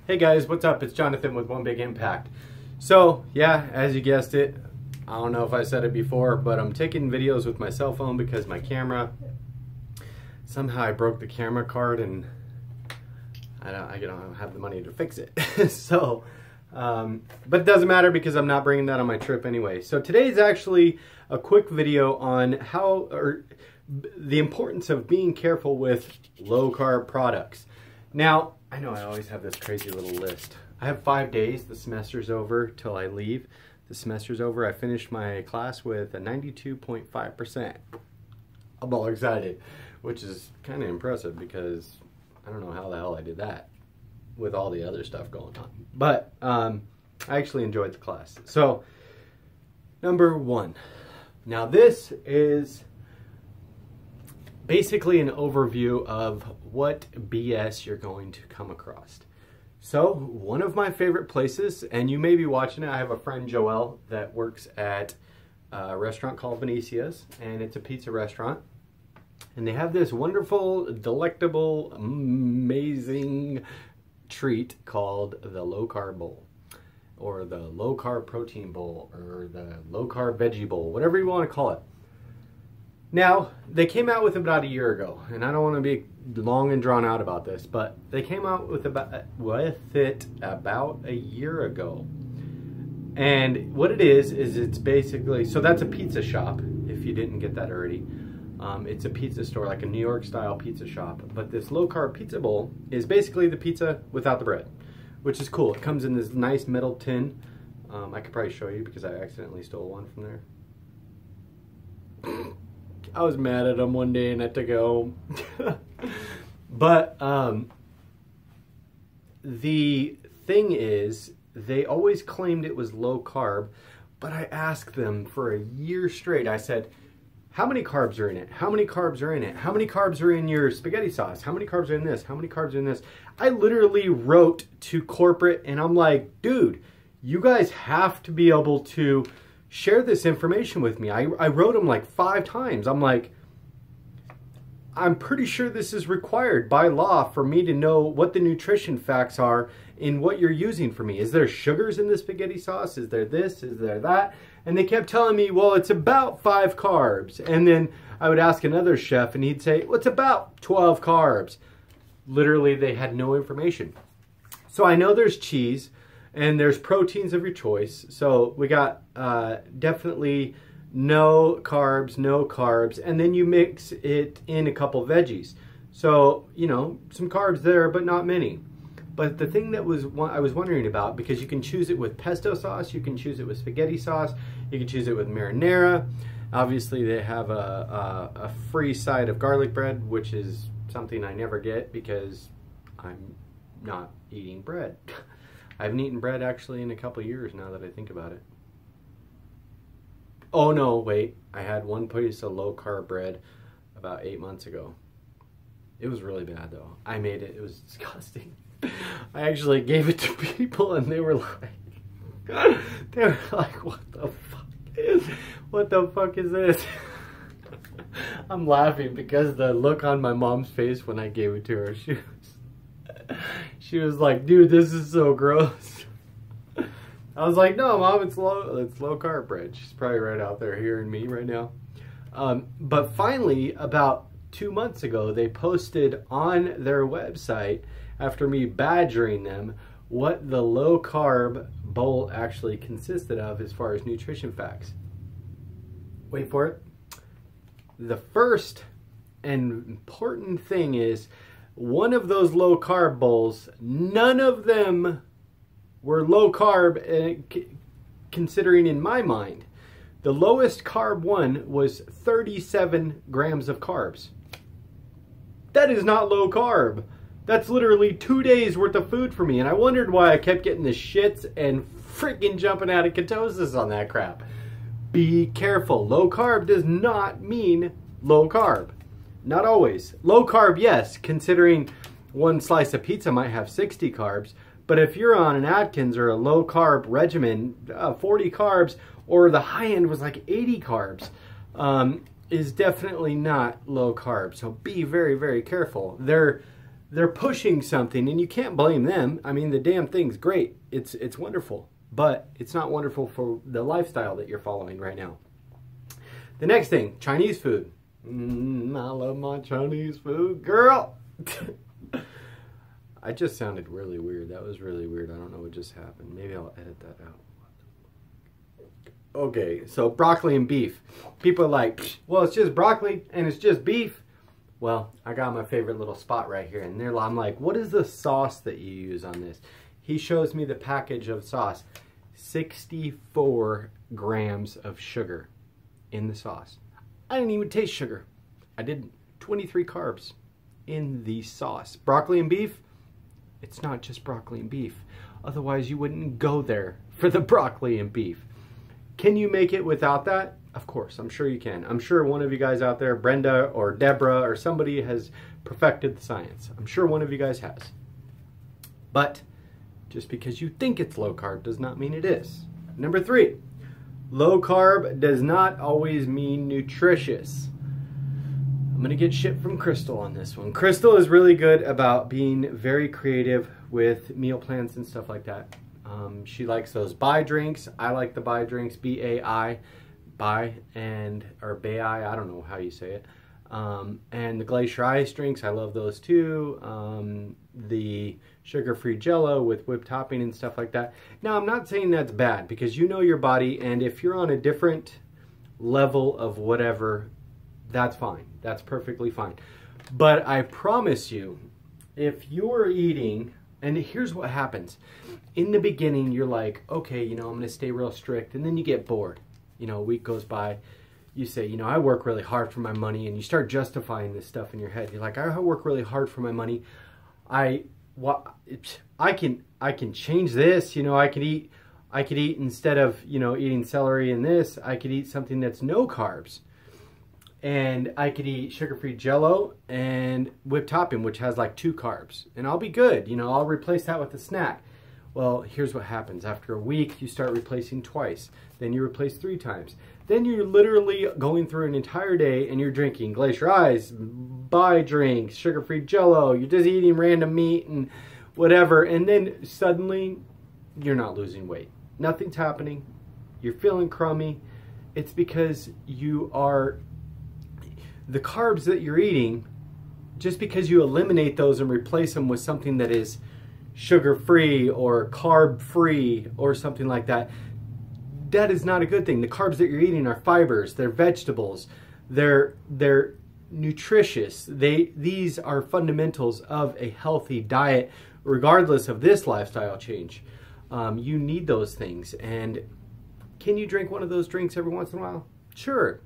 Hey guys, what's up? It's Jonathan with One Big Impact. So, yeah, as you guessed it, I don't know if I said it before, but I'm taking videos with my cell phone because my camera, somehow I broke the camera card and I don't have the money to fix it. So, but it doesn't matter because I'm not bringing that on my trip anyway. So today is actually a quick video on the importance of being careful with low carb products. Now, I know I always have this crazy little list. I have 5 days, the semester's over till I leave. The semester's over, I finished my class with a 92.5%. I'm all excited, which is kind of impressive because I don't know how the hell I did that with all the other stuff going on. But I actually enjoyed the class. So, number one. Now this is basically an overview of what BS you're going to come across. So, one of my favorite places, and you may be watching it, I have a friend, Joelle, that works at a restaurant called Venetia's, and it's a pizza restaurant. And they have this wonderful, delectable, amazing treat called the low carb bowl, or the low carb protein bowl, or the low carb veggie bowl, whatever you want to call it. Now, they came out with it about a year ago, and I don't want to be long and drawn out about this, but they came out with it about a year ago. And what it is it's basically, so that's a pizza shop, if you didn't get that already. It's a pizza store, like a New York style pizza shop. But this low carb pizza bowl is basically the pizza without the bread, which is cool. It comes in this nice metal tin. I could probably show you because I accidentally stole one from there. I was mad at them one day and I took it home. But the thing is, they always claimed it was low carb, but I asked them for a year straight. I said, how many carbs are in it? How many carbs are in it? How many carbs are in your spaghetti sauce? How many carbs are in this? How many carbs are in this? I literally wrote to corporate and I'm like, dude, you guys have to be able to share this information with me. I wrote them like 5 times. I'm like, I'm pretty sure this is required by law for me to know what the nutrition facts are in what you're using for me. Is there sugars in the spaghetti sauce? Is there this? Is there that? And they kept telling me, well, it's about 5 carbs. And then I would ask another chef and he'd say, well, it's about 12 carbs. Literally, they had no information. So I know there's cheese and there's proteins of your choice. So we got definitely no carbs, and then you mix it in a couple veggies. So, you know, some carbs there, but not many. But the thing that I was wondering about, because you can choose it with pesto sauce, you can choose it with spaghetti sauce, you can choose it with marinara. Obviously, they have a free side of garlic bread, which is something I never get because I'm not eating bread. I haven't eaten bread actually in a couple years now that I think about it. Oh no, wait. I had one piece of low carb bread about 8 months ago. It was really bad though. I made it. It was disgusting. I actually gave it to people and they were like, what the fuck? What the fuck is this? I'm laughing because the look on my mom's face when I gave it to her, she was like, dude, this is so gross. I was like, no, Mom, it's low carb bread. She's probably right out there hearing me right now. But finally, about 2 months ago, they posted on their website, after me badgering them, what the low carb bowl actually consisted of as far as nutrition facts. Wait for it. The first and important thing is, one of those low carb bowls, none of them were low carb, considering in my mind. The lowest carb one was 37 grams of carbs. That is not low carb. That's literally 2 days worth of food for me. And I wondered why I kept getting the shits and freaking jumping out of ketosis on that crap. Be careful. Low carb does not mean low carb. Not always. Low carb, yes, considering one slice of pizza might have 60 carbs. But if you're on an Atkins or a low carb regimen, 40 carbs, or the high end was like 80 carbs, is definitely not low carb. So be very, very careful. they're pushing something, and you can't blame them. I mean, the damn thing's great. It's wonderful, but it's not wonderful for the lifestyle that you're following right now. The next thing, Chinese food. I love my Chinese food, girl. I just sounded really weird. That was really weird. I don't know what just happened. Maybe I'll edit that out. Okay, so broccoli and beef. People are like, well, it's just broccoli and it's just beef. Well, I got my favorite little spot right here. And I'm like, what is the sauce that you use on this? He shows me the package of sauce. 64 grams of sugar in the sauce. I didn't even taste sugar. I did 23 carbs in the sauce. Broccoli and beef, it's not just broccoli and beef. Otherwise, you wouldn't go there for the broccoli and beef. Can you make it without that? Of course, I'm sure you can. I'm sure one of you guys out there, Brenda or Deborah or somebody, has perfected the science. I'm sure one of you guys has. But just because you think it's low carb does not mean it is. Number 3, low carb does not always mean nutritious. I'm going to get shit from Crystal on this one. Crystal is really good about being very creative with meal plans and stuff like that. She likes those buy drinks. I like the buy drinks, B-A-I, buy, and, or Bay-I, I don't know how you say it. And the glacier ice drinks, I love those too. The sugar-free Jello with whipped topping and stuff like that. Now, I'm not saying that's bad, because you know your body, and if you're on a different level of whatever, that's fine. That's perfectly fine. But I promise you, if you're eating, and here's what happens. In the beginning, you're like, okay, you know, I'm going to stay real strict, and then you get bored. You know, a week goes by, you say, you know, I work really hard for my money, and you start justifying this stuff in your head. You're like, I work really hard for my money. I can change this. You know, I could eat instead of, you know, eating celery and this, I could eat something that's no carbs. And I could eat sugar-free Jello and whipped topping, which has like 2 carbs. And I'll be good. You know, I'll replace that with a snack. Well, here's what happens. After a week, you start replacing twice. Then you replace 3 times. Then you're literally going through an entire day and you're drinking glacier ice, buy drinks, sugar-free Jello. You're just eating random meat and whatever. And then suddenly, you're not losing weight. Nothing's happening. You're feeling crummy. It's because you are... The carbs that you're eating, just because you eliminate those and replace them with something that is sugar-free or carb-free or something like that, that is not a good thing. The carbs that you're eating are fibers, they're vegetables, they're nutritious. These are fundamentals of a healthy diet, regardless of this lifestyle change. You need those things. And can you drink one of those drinks every once in a while? Sure.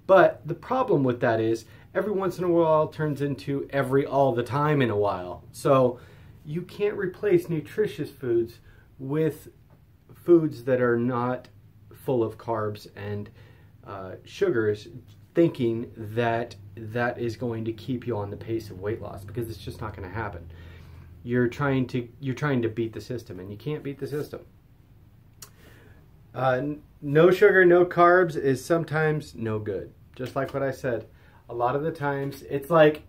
But the problem with that is every once in a while turns into all the time in a while. So you can't replace nutritious foods with foods that are not full of carbs and sugars, thinking that that is going to keep you on the pace of weight loss, because it's just not going to happen. You're trying to beat the system, and you can't beat the system. No sugar, no carbs is sometimes no good. Just like what I said, a lot of the times it's like,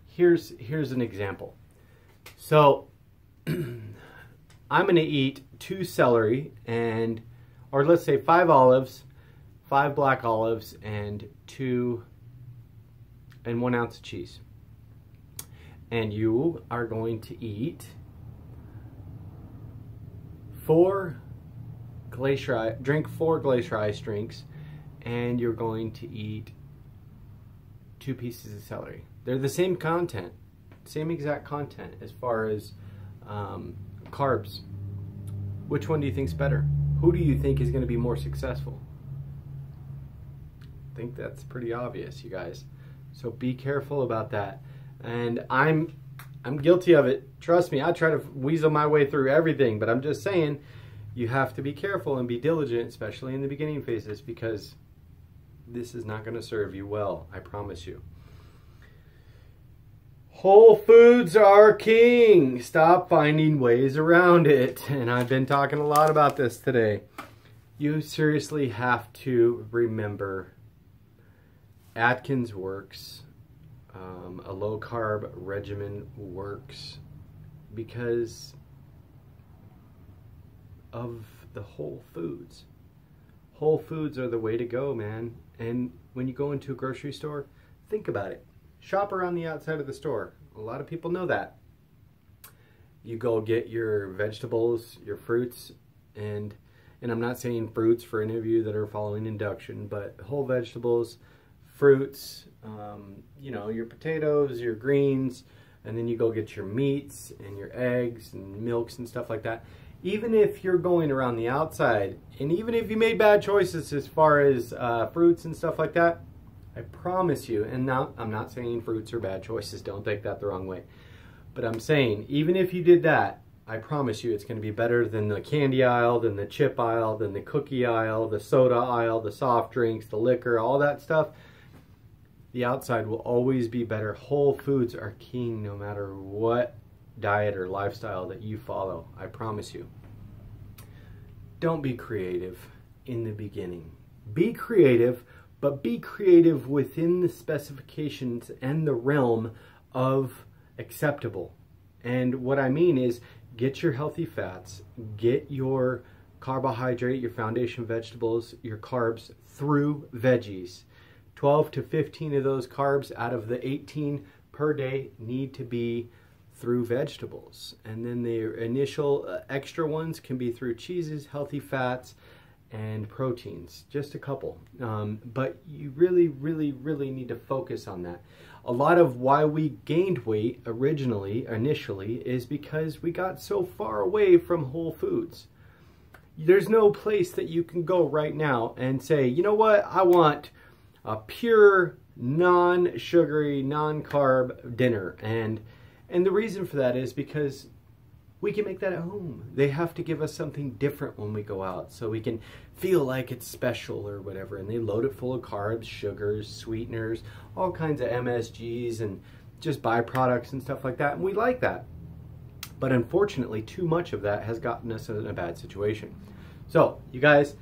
here's an example. So I'm going to eat 2 celery or let's say 5 olives, 5 black olives, and 1 ounce of cheese. And you are going to eat drink 4 glacier ice drinks, and you're going to eat 2 pieces of celery. They're the same content, same exact content as far as carbs. Which one do you think's better? Who do you think is going to be more successful? I think that's pretty obvious, you guys. So be careful about that. And I'm guilty of it. Trust me, I try to weasel my way through everything, but I'm just saying, you have to be careful and be diligent, especially in the beginning phases, because this is not going to serve you well, I promise you. Whole foods are king. Stop finding ways around it. And I've been talking a lot about this today. You seriously have to remember Atkins works A low carb regimen works because of the whole foods. Whole foods are the way to go, man. And when you go into a grocery store, think about it. Shop around the outside of the store. A lot of people know that. You go get your vegetables, your fruits, and I'm not saying fruits for any of you that are following induction, but whole vegetables, fruits, you know, your potatoes, your greens, and then you go get your meats and your eggs and milks and stuff like that. Even if you're going around the outside, and even if you made bad choices as far as fruits and stuff like that, I promise you, and now I'm not saying fruits are bad choices, don't take that the wrong way, but I'm saying even if you did that, I promise you it's going to be better than the candy aisle, than the chip aisle, than the cookie aisle, the soda aisle, the soft drinks, the liquor, all that stuff. The outside will always be better. Whole foods are king no matter what diet or lifestyle that you follow. I promise you. Don't be creative in the beginning. Be creative, but be creative within the specifications and the realm of acceptable. And what I mean is, get your healthy fats, get your carbohydrate, your foundation vegetables, your carbs through veggies. 12 to 15 of those carbs out of the 18 per day need to be through vegetables. And then the initial extra ones can be through cheeses, healthy fats, and proteins. Just a couple. But you really, really, really need to focus on that. A lot of why we gained weight initially, is because we got so far away from whole foods. There's no place that you can go right now and say, you know what, I want a pure, non-sugary, non-carb dinner. And the reason for that is because we can make that at home. They have to give us something different when we go out so we can feel like it's special or whatever. And they load it full of carbs, sugars, sweeteners, all kinds of MSGs and just byproducts and stuff like that. And we like that. But unfortunately, too much of that has gotten us in a bad situation. So, you guys,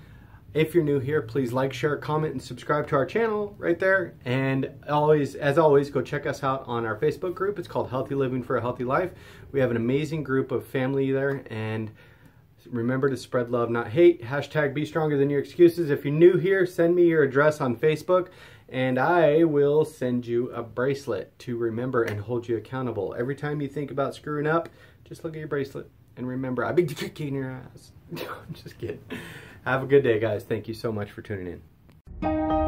if you're new here, please like, share, comment, and subscribe to our channel right there. And as always, go check us out on our Facebook group. It's called Healthy Living for a Healthy Life. We have an amazing group of family there. And remember to spread love, not hate. Hashtag be stronger than your excuses. If you're new here, send me your address on Facebook, and I will send you a bracelet to remember and hold you accountable. Every time you think about screwing up, just look at your bracelet and remember, I'll be kicking your ass. I'm just kidding. Have a good day, guys. Thank you so much for tuning in.